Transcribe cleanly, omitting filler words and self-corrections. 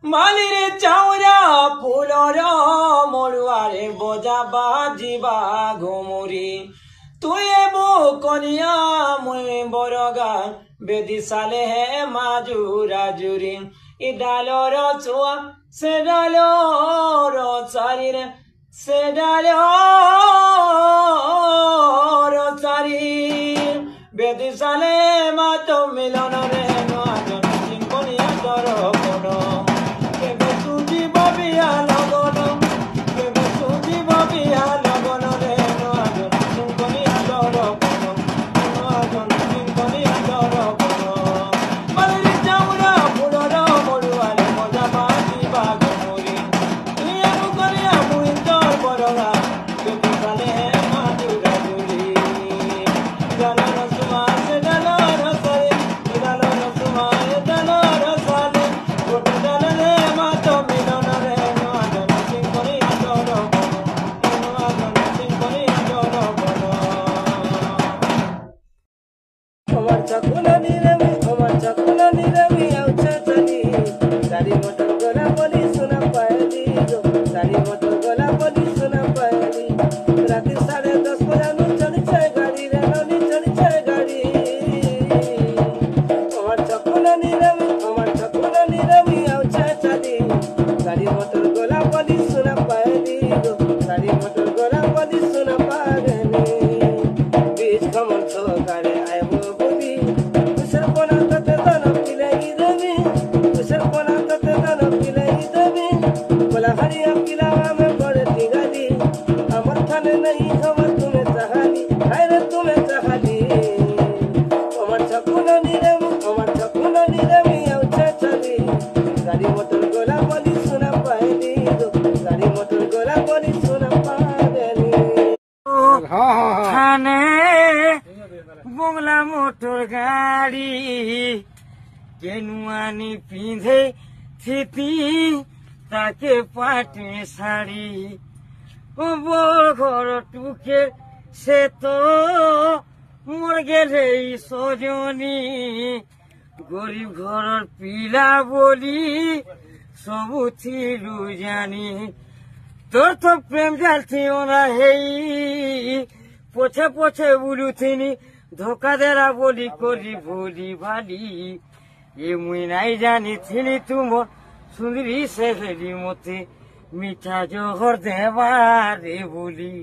মালিরে চাউরা floor মরুয়ারে বজা বাজিবা ঘুমুরি তুই এবো কনিয়া মুই বরগা বেদি সালে হে মাজুরা জুরি ই ডালর চুয়া সে ডালর চারিরে সে ডালর চারি বেদি সালে মাত মিলন রে নজন সিংকনিয়া দর কোন কেবে সুজি ববিয়া লগন কেবে সুজি ববিয়া লগন রে নজন সিংকনিয়া দর কোন নজন সিংকনিয়া দর কোন মালিরে চাউরা ফুলর মরুয়ারে মজা বাজিবা ঘুমুরি তুই এবো কনিয়া মুই তোর বরগা বেদি সালে হে মাজুরা জুরি ডালর চুয়া সে ডালর চারি ডালর চুয়া ডালর চারি গোটে ডালরে মাত মিলন রে নজন সিংকনিয়া দর কোন নজন সিংকনিয়া দর কোন আমার চকুলা নিরমি আমার চকুলা নিরমি আউছে চলি গাড়ি মোটর গলা বলি শোনা পায়লি গো গাড়ি মোটর গলা বলি শোনা পায়লি রাতে 10:30 বাজানো চলছে গাড়ি রে ননি চলছে গাড়ি আমার চকুলা নিরমি আউছে চলি গাড়ি মোটর গলা বলি শোনা পায়লি গো গাড়ি মোটর গলা বলি শোনা পায়লি बीच कमल तो गाड़े आए वो बुद्धि उसे कोना तते दाना पिलाई देवी उसे कोना तते दाना पिलाई देवी बोला हरिया पिलावा में बड़े तिगाली अमर थाने नहीं खबर तुम्हें चाहली हायरे तुम्हें चाहली अमर चकुना नीरमी आउचे चली गाड़ी मोटर गोला बोली सुना पाएली गाड़ी मोटर गोला बोली सुना पाएली थाने बंगला मोटर गाड़ी केनुआनी पिंधे थी ताके पाटे शाड़ी वो घर टुके से तो मर गेले सजनी गरीब घर पिला बोली सबु थिलु जानी তোর তো প্রেম জালছিল না হেই পছে পছে বুলুথিনি ধোকা দেরা বলি করি ভুলি ভালি এ মুই নাই জানিছিলি তুমর সুন্দরী সেভেরি মতে মিঠা জহর দেবা রে বলি